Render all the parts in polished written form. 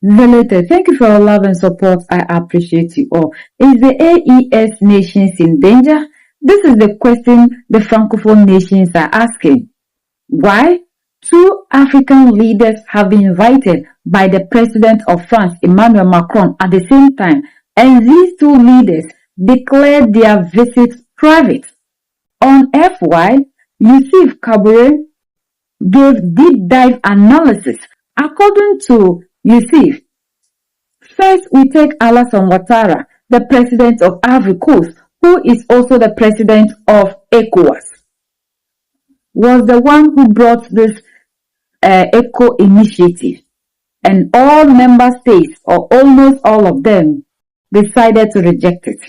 Related, thank you for your love and support. I appreciate you all. Is the AES nations in danger? This is the question the Francophone nations are asking. Why? Two African leaders have been invited by the President of France, Emmanuel Macron, at the same time, and these two leaders declared their visit private. On FY, Yusuf Kabore gave deep dive analysis. According to Yusuf, first we take Alassane Ouattara, the president of Ivory Coast, who is also the president of Ecowas, was the one who brought this ECO initiative, and all member states, or almost all of them, decided to reject it.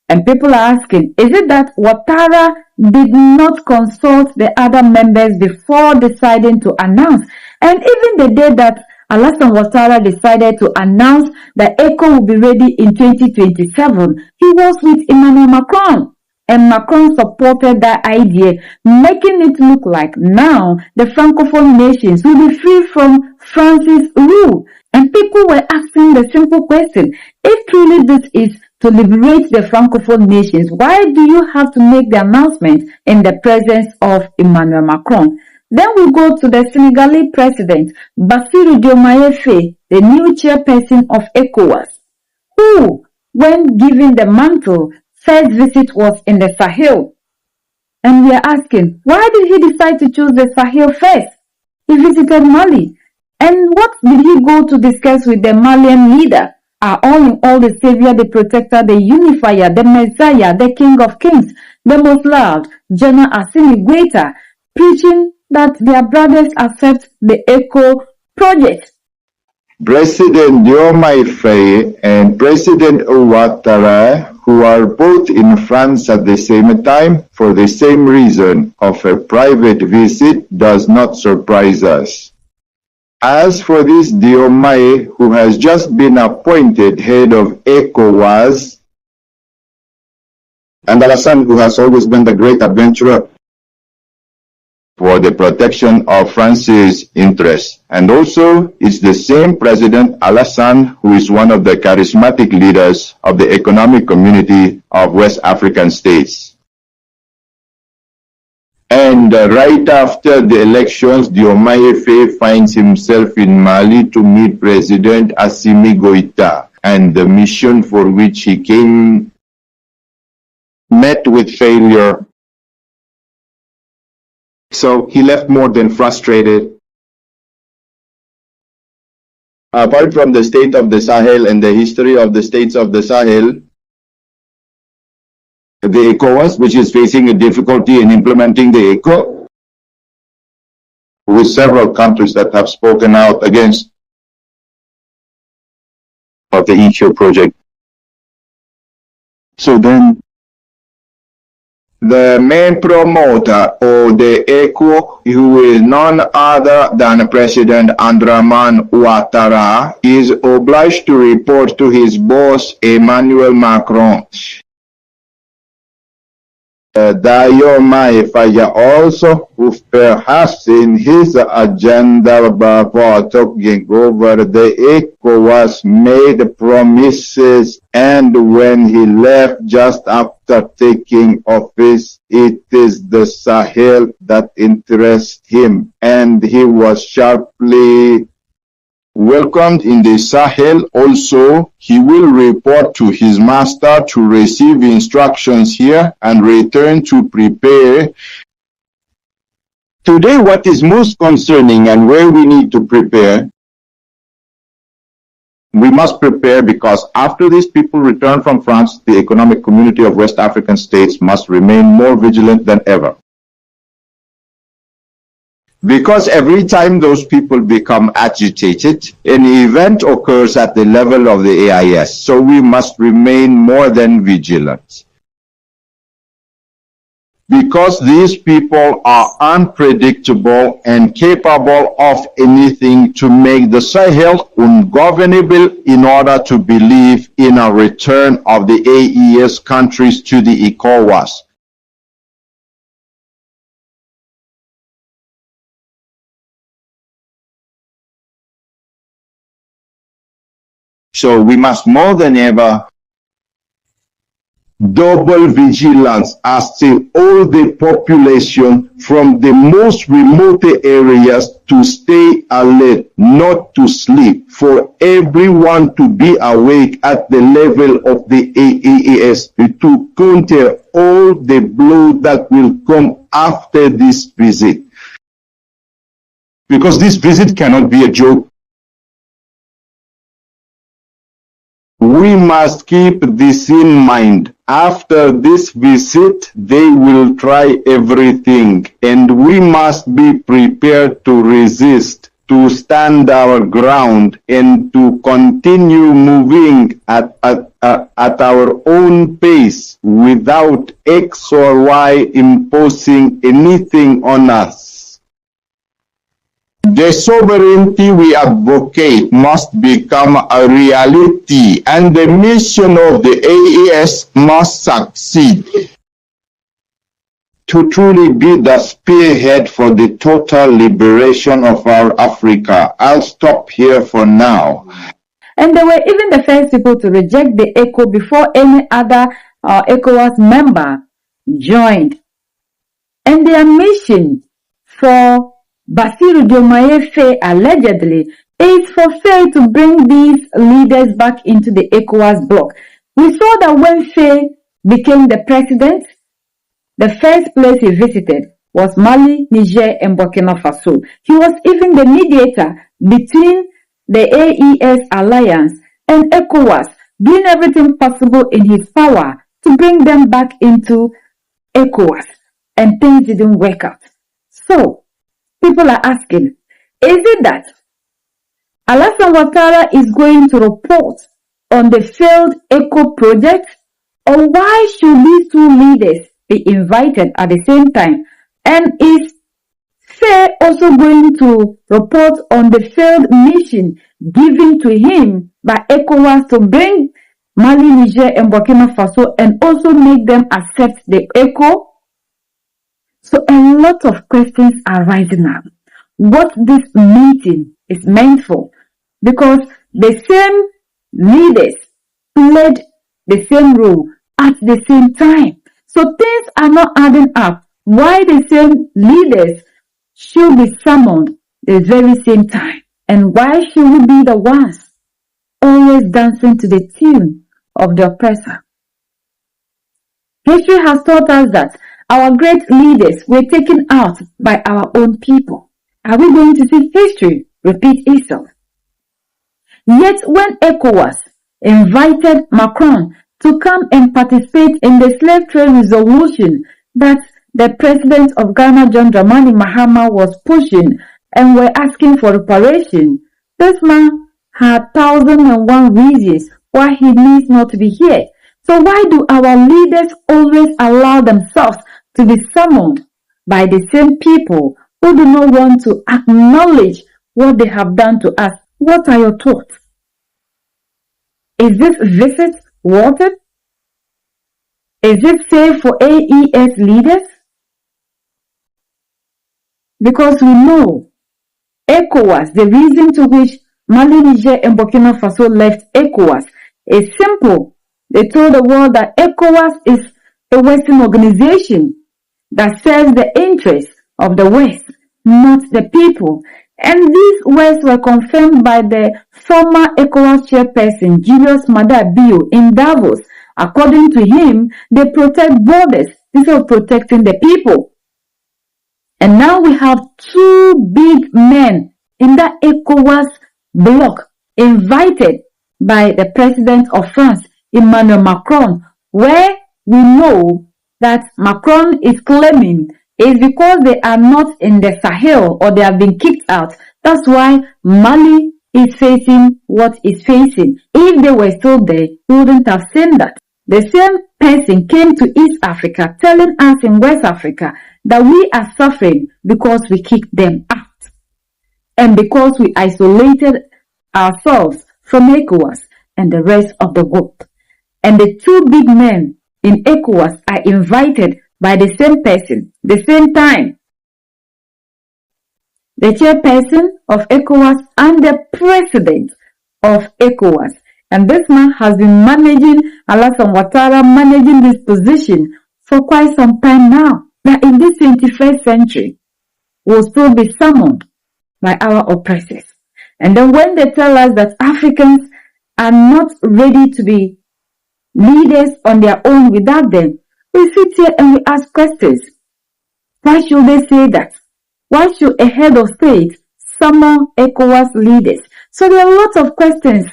And people are asking, is it that Ouattara did not consult the other members before deciding to announce? And even the day that Alassane Ouattara decided to announce that ECO will be ready in 2027, he was with Emmanuel Macron. And Macron supported that idea, making it look like now the Francophone nations will be free from France's rule. And people were asking the simple question, if truly this is to liberate the Francophone nations, why do you have to make the announcement in the presence of Emmanuel Macron? Then we go to the Senegalese president, Bassirou Diomaye Faye, the new chairperson of Ecowas, who, when given the mantle, first visit was in the Sahel. And we are asking, why did he decide to choose the Sahel first? He visited Mali. And what did he go to discuss with the Malian leader? Are all in all the savior, the protector, the unifier, the messiah, the king of kings, the most loved, General Assimi Goïta, preaching that their brothers accept the ECO project. President Diomaye Faye and President Ouattara, who are both in France at the same time for the same reason of a private visit, does not surprise us. As for this Diomaye, who has just been appointed head of Ecowas, and Alassane, who has always been the great adventurer for the protection of France's interests. And also, it's the same President Alassane who is one of the charismatic leaders of the economic community of West African states. And right after the elections, Diomaye Faye finds himself in Mali to meet President Assimi Goïta, and the mission for which he came met with failure. So he left more than frustrated. Apart from the state of the Sahel and the history of the states of the Sahel, the Ecowas, which is facing a difficulty in implementing the ECO, with several countries that have spoken out against of the ECO project. So then, the main promoter of the ECO, who is none other than President Abdraman Ouattara, is obliged to report to his boss, Emmanuel Macron. Diomaye Faye also, who perhaps in his agenda before talking over the ECOWAS, made promises, and when he left just after taking office, it is the Sahel that interests him, and he was sharply welcomed in the Sahel. Also, he will report to his master to receive instructions here and return to prepare. Today, what is most concerning and where we need to prepare, we must prepare because after these people return from France, the economic community of West African states must remain more vigilant than ever. Because every time those people become agitated, an event occurs at the level of the AIS. So we must remain more than vigilant. Because these people are unpredictable and capable of anything to make the Sahel ungovernable in order to believe in a return of the AES countries to the Ecowas. So we must more than ever double vigilance as to all the population from the most remote areas to stay alert, not to sleep, for everyone to be awake at the level of the AEAS to counter all the blow that will come after this visit. Because this visit cannot be a joke. We must keep this in mind. After this visit, they will try everything, and we must be prepared to resist, to stand our ground, and to continue moving at our own pace without X or Y imposing anything on us. The sovereignty we advocate must become a reality, and the mission of the AES must succeed to truly be the spearhead for the total liberation of our Africa. I'll stop here for now. And they were even the first people to reject the ECO before any other ECOWAS member joined. And their mission for Basiru Diomaye Faye allegedly is for Faye to bring these leaders back into the ECOWAS bloc. We saw that when Faye became the president, the first place he visited was Mali, Niger, and Burkina Faso. He was even the mediator between the AES alliance and ECOWAS, doing everything possible in his power to bring them back into ECOWAS, and things didn't work out. So, people are asking, is it that Alassane Ouattara is going to report on the failed ECO project, or why should these two leaders be invited at the same time? And is Faye also going to report on the failed mission given to him by ECOWAS to bring Mali, Niger, and Burkina Faso and also make them accept the ECO? So a lot of questions are rising up. What this meeting is meant for, because the same leaders played the same role at the same time. So things are not adding up. Why the same leaders should be summoned the very same time? And why should we be the ones always dancing to the tune of the oppressor? History has taught us that our great leaders were taken out by our own people. Are we going to see history repeat itself? Yet when ECOWAS invited Macron to come and participate in the slave trade resolution that the president of Ghana, John Dramani Mahama, was pushing and were asking for reparation, this man had 1,001 reasons why he needs not to be here. So why do our leaders always allow themselves to be summoned by the same people who do not want to acknowledge what they have done to us? What are your thoughts? Is this visit worth it? Is it safe for AES leaders? Because we know ECOWAS, the reason to which Mali, Niger, and Burkina Faso left ECOWAS is simple. They told the world that ECOWAS is a Western organization that serves the interests of the West, not the people. And these words were confirmed by the former ECOWAS chairperson, Julius Maada Bio, in Davos. According to him, they protect borders instead of protecting the people. And now we have two big men in that ECOWAS bloc invited by the president of France, Emmanuel Macron, where we know that Macron is claiming is because they are not in the Sahel or they have been kicked out. That's why Mali is facing what it's facing. If they were still there, we wouldn't have seen that. The same person came to East Africa telling us in West Africa that we are suffering because we kicked them out and because we isolated ourselves from ECOWAS and the rest of the world. And the two big men in ECOWAS are invited by the same person, the same time. The chairperson of ECOWAS and the president of ECOWAS. And this man has been managing, Alassane Ouattara managing this position for quite some time now. That in this 21st century, will still be summoned by our oppressors. And then when they tell us that Africans are not ready to be leaders on their own without them, we sit here and we ask questions. Why should they say that? Why should a head of state summon ECOWAS leaders? So there are lots of questions.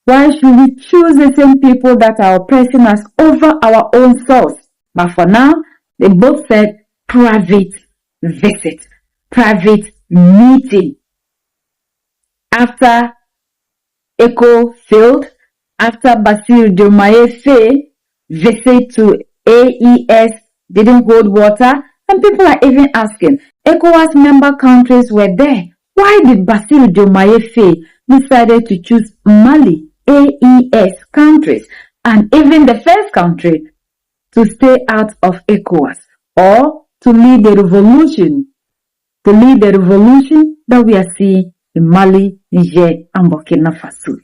Why should we choose the same people that are oppressing us over our own selves? But for now, they both said private visit, private meeting. After ECO failed, after Bassirou Diomaye Faye visit to AES didn't hold water, and people are even asking, ECOWAS member countries were there. Why did Bassirou Diomaye Faye decided to choose Mali, AES countries, and even the first country to stay out of ECOWAS or to lead the revolution that we are seeing in Mali, Niger, and Burkina Faso?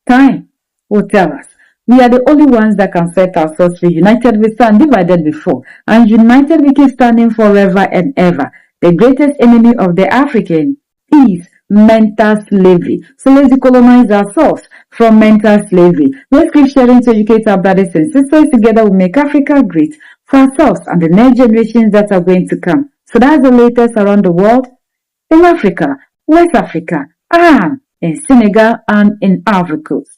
Time will tell us. We are the only ones that can set ourselves free. United we stand, divided we fall. And united we keep standing forever and ever. The greatest enemy of the African is mental slavery. So let's decolonize ourselves from mental slavery. Let's keep sharing to educate our brothers and sisters. Together we make Africa great for ourselves and the next generations that are going to come. So that's the latest around the world, in Africa, West Africa, and in Senegal and in Ivory Coast.